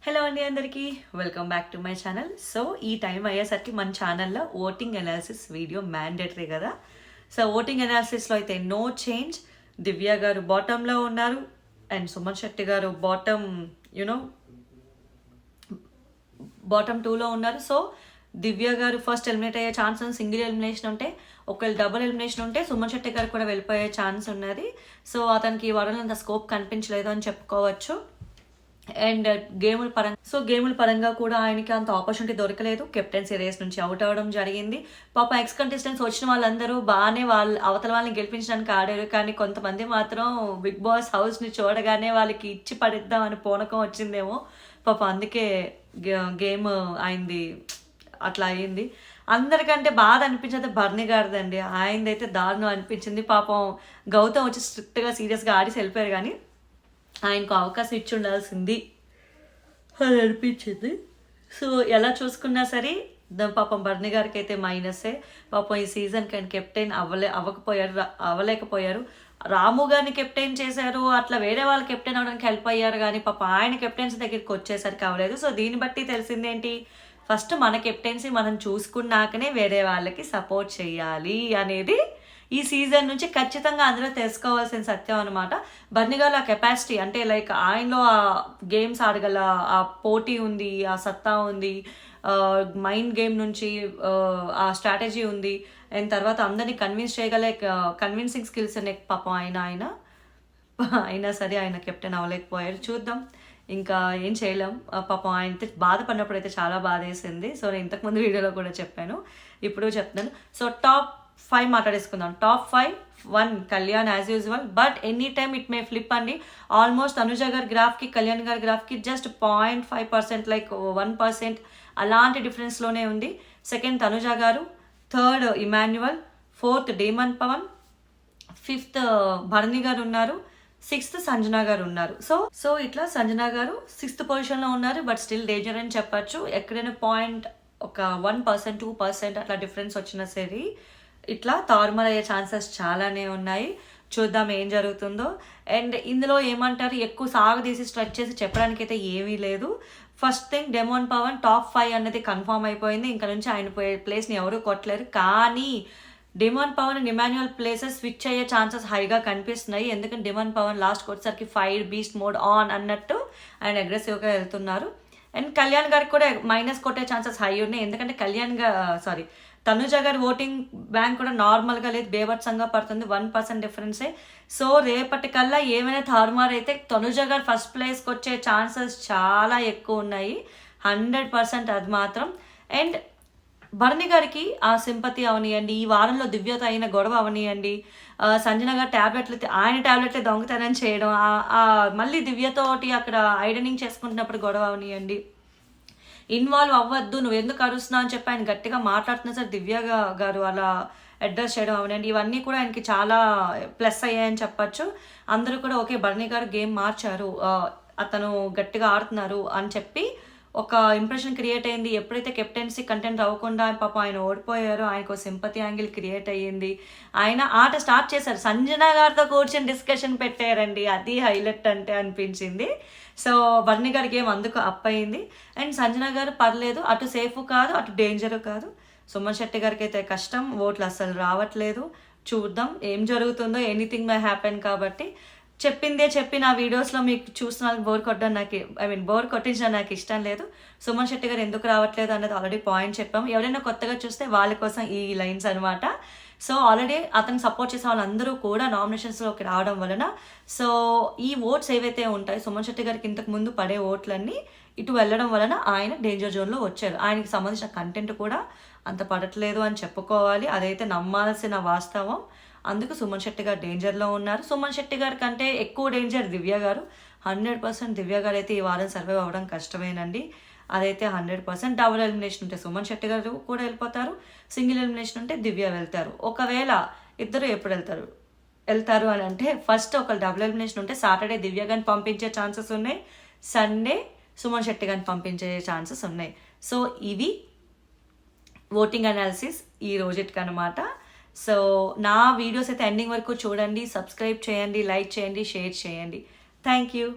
Hello అండి అందరికీ welcome back to my channel. So ఈ టైం అయ్యేసరికి మన ఛానల్లో ఓటింగ్ అనాలిసిస్ వీడియో మ్యాండేటరీ కదా. సో ఓటింగ్ అనాలిసిస్లో అయితే నో చేంజ్. దివ్య గారు బాటంలో ఉన్నారు అండ్ సుమన్ శెట్టి గారు బాటమ్ 2లో ఉన్నారు. సో దివ్య గారు ఫస్ట్ ఎలిమినేట్ అయ్యే ఛాన్స్ ఉంది. సింగిల్ ఎలిమినేషన్ ఉంటే, ఒకవేళ డబుల్ ఎలిమినేషన్ ఉంటే సుమన్ శెట్టి గారు కూడా వెళ్ళిపోయే ఛాన్స్ ఉన్నది. సో అతనికి ఈ వారంలో అంత స్కోప్ కనిపించలేదు అని చెప్పుకోవచ్చు. అండ్ గేముల పరంగా కూడా ఆయనకి అంత ఆపర్చునిటీ దొరకలేదు. కెప్టెన్సీ రేస్ నుంచి అవుట్ అవ్వడం జరిగింది. పాప ఎక్స్ కంటెస్టెంట్స్ వచ్చిన వాళ్ళందరూ బాగానే అవతల వాళ్ళని గెలిపించడానికి ఆడారు. కానీ కొంతమంది మాత్రం బిగ్ బాస్ హౌస్ని చూడగానే వాళ్ళకి ఇచ్చి పడిద్దాం అని పూనకం వచ్చిందేమో పాప, అందుకే గేమ్ అయింది, అట్లా అయింది. అందరికంటే బాధ అనిపించేది బర్నీ గారిదండి. ఆయనదైతే దారుణం అనిపించింది. పాపం గౌతమ్ వచ్చి స్ట్రిక్ట్గా సీరియస్గా ఆడిసి వెళ్ళిపోయారు, కానీ ఆయనకు అవకాశం ఇచ్చి ఉండాల్సింది అని అనిపించింది. సో ఎలా చూసుకున్నా సరే పాపం బర్నీ గారికి అయితే మైనసే. పాపం ఈ సీజన్కి ఆయన కెప్టెన్ అవ్వలేకపోయారు. రాము గారిని కెప్టెన్ చేశారు, అట్లా వేరే వాళ్ళు కెప్టెన్ అవ్వడానికి హెల్ప్ అయ్యారు, కానీ పాప ఆయన కెప్టెన్సీ దగ్గరికి వచ్చేసరికి అవ్వలేదు. సో దీన్ని బట్టి తెలిసిందేంటి, ఫస్ట్ మన కెప్టెన్సీ మనం చూసుకున్నాకనే వేరే వాళ్ళకి సపోర్ట్ చేయాలి అనేది ఈ సీజన్ నుంచి ఖచ్చితంగా అందరూ తెలుసుకోవాల్సిన సత్యం అనమాట. బర్నీ గారు ఆ కెపాసిటీ, అంటే లైక్ ఆయనలో ఆ గేమ్స్ ఆడగల ఆ పోటీ ఉంది, ఆ సత్తా ఉంది, మైండ్ గేమ్ నుంచి ఆ స్ట్రాటజీ ఉంది, అండ్ తర్వాత అందరినీ కన్విన్స్ చేయగల కన్విన్సింగ్ స్కిల్స్ ఉన్నాయి పాపం అయినా సరే ఆయన కెప్టెన్ అవ్వలేకపోయారు. చూద్దాం, ఇంకా ఏం చేయలేం. పాపం ఆయన బాధపడినప్పుడు అయితే చాలా బాధ వేసింది. సో నేను ఇంతకుముందు వీడియోలో కూడా చెప్పాను, ఇప్పుడు చెప్తాను. సో టాప్ 5 మాట్లాడేసుకుందాం. Top 5, 1 Kalyan as usual, but any time it may flip అండి. ఆల్మోస్ట్ తనుజ గారి గ్రాఫ్కి కళ్యాణ్ గారి గ్రాఫ్కి జస్ట్ 0.5%, లైక్ 1% అలాంటి డిఫరెన్స్లోనే ఉంది. సెకండ్ తనుజ గారు, third Emmanuel, fourth Demon Pavan, fifth Bharani గారు ఉన్నారు, సిక్స్త్ సంజన గారు ఉన్నారు. సో ఇట్లా సంజన గారు 6th పొజిషన్లో ఉన్నారు, బట్ స్టిల్ డేంజర్ అని చెప్పచ్చు. ఎక్కడైనా ఒక 1%, 2% అట్లా డిఫరెన్స్ వచ్చినా సరే ఇట్లా తారుమారు అయ్యే ఛాన్సెస్ చాలానే ఉన్నాయి. చూద్దాం ఏం జరుగుతుందో. అండ్ ఇందులో ఏమంటారు, ఎక్కువ సాగదీసి స్ట్రెచ్ చేసి చెప్పడానికి అయితే ఏమీ లేదు. First thing, Demon Pavan top 5 అనేది కన్ఫర్మ్ అయిపోయింది. ఇంకా నుంచి ఆయన ప్లేస్ని ఎవరు కొట్టలేరు. కానీ Demon Pavan and Emmanuel places switch అయ్యే ఛాన్సెస్ హైగా కనిపిస్తున్నాయి. ఎందుకంటే డెమోన్ పవన్ లాస్ట్ వచ్చేసరికి ఫైర్ బీస్ట్ మోడ్ ఆన్ అన్నట్టు ఆయన అగ్రెసివ్గా వెళ్తున్నారు. అండ్ కళ్యాణ్ గారికి కూడా మైనస్ కొట్టే ఛాన్సెస్ హై ఉన్నాయి. ఎందుకంటే తనుజ గారి ఓటింగ్ బ్యాంక్ కూడా నార్మల్గా లేదు, బేభత్సంగా పడుతుంది, 1% డిఫరెన్సే. సో రేపటికల్లా ఏమైనా తారుమారు అయితే తనుజ గారు ఫస్ట్ ప్లేస్కి వచ్చే ఛాన్సెస్ చాలా ఎక్కువ ఉన్నాయి, 100% అది మాత్రం. అండ్ భరణి గారికి ఆ సింపతి అవనియండి, ఈ వారంలో దివ్యత అయిన గొడవ అవనియండి, సంజన గారు ఆయన ట్యాబ్లెట్లే దొంగతనం చేయడం, మళ్ళీ దివ్యతోటి అక్కడ ఐడనింగ్ చేసుకుంటున్నప్పుడు గొడవ అవనియండి, ఇన్వాల్వ్ అవ్వద్దు, నువ్వు ఎందుకు అరుస్తున్నావు అని చెప్పి ఆయన గట్టిగా మాట్లాడుతున్నా సార్ దివ్య గారు అలా అడ్రస్ చేయడం అవనండి, ఇవన్నీ కూడా ఆయనకి చాలా ప్లస్ అయ్యాయని చెప్పచ్చు. అందరూ కూడా ఓకే భరణి గారు గేమ్ మార్చారు, అతను గట్టిగా ఆడుతున్నారు అని చెప్పి ఒక ఇంప్రెషన్ క్రియేట్ అయింది. ఎప్పుడైతే కెప్టెన్సీ కంటెంట్ అవ్వకుండా పాపం ఆయన ఓడిపోయారో ఆయనకు సింపతి యాంగిల్ క్రియేట్ అయ్యింది. ఆయన ఆట స్టార్ట్ చేశారు, సంజన గారితో కూర్చొని డిస్కషన్ పెట్టారండి, అది హైలైట్ అంటే అనిపించింది. సో బర్నీ గారి గేమ్ అందుకు అప్ అయింది. అండ్ సంజన గారు పర్లేదు, అటు సేఫ్ కాదు అటు డేంజరు కాదు. సుమన్ శెట్టి గారికి అయితే కష్టం, ఓట్లు అస్సలు రావట్లేదు. చూద్దాం ఏం జరుగుతుందో, ఎనీథింగ్ మే హ్యాపెన్. కాబట్టి చెప్పిందే చెప్పి నా వీడియోస్లో మీకు చూసిన వాళ్ళకి బోర్ కొట్టించడం నాకు ఇష్టం లేదు. సుమన్ శెట్టి గారు ఎందుకు రావట్లేదు అన్నది ఆల్రెడీ పాయింట్ చెప్పాము. ఎవరైనా కొత్తగా చూస్తే వాళ్ళ కోసం ఈ లైన్స్ అనమాట. సో ఆల్రెడీ అతను సపోర్ట్ చేసే వాళ్ళందరూ కూడా నామినేషన్స్లోకి రావడం వలన సో ఈ ఓట్స్ ఏవైతే ఉంటాయి సుమన్ శెట్టి గారికి ఇంతకు ముందు పడే ఓట్లన్నీ ఇటు వెళ్ళడం వలన ఆయన డేంజర్ జోన్లో వచ్చారు. ఆయనకి సంబంధించిన కంటెంట్ కూడా అంత పడట్లేదు అని చెప్పుకోవాలి, అదైతే నమ్మాల్సిన వాస్తవం. అందుకు సుమన్ శెట్టి గారు డేంజర్లో ఉన్నారు. సుమన్ శెట్టి గారి కంటే ఎక్కువ డేంజర్ దివ్య గారు. 100% దివ్య గారు అయితే ఈ వారం సర్వైవ్ అవ్వడం కష్టమేనండి, అదైతే 100%. డబుల్ ఎలిమినేషన్ ఉంటే సుమన్ శెట్టి గారు కూడా వెళ్ళిపోతారు, సింగిల్ ఎలిమినేషన్ ఉంటే దివ్య వెళ్తారు. ఒకవేళ ఇద్దరు ఎప్పుడు వెళ్తారు అని అంటే, ఫస్ట్ ఒక డబుల్ ఎలిమినేషన్ ఉంటే సాటర్డే దివ్య గారిని పంపించే ఛాన్సెస్ ఉన్నాయి, సండే సుమన్ శెట్టి గారిని పంపించే ఛాన్సెస్ ఉన్నాయి. సో ఇవి ఓటింగ్ అనాలిసిస్ ఈ రోజుకి అనమాట. సో నా వీడియోస్ అయితే ఎండింగ్ వరకు చూడండి, సబ్స్క్రైబ్ చేయండి, లైక్ చేయండి, షేర్ చేయండి. Thank you.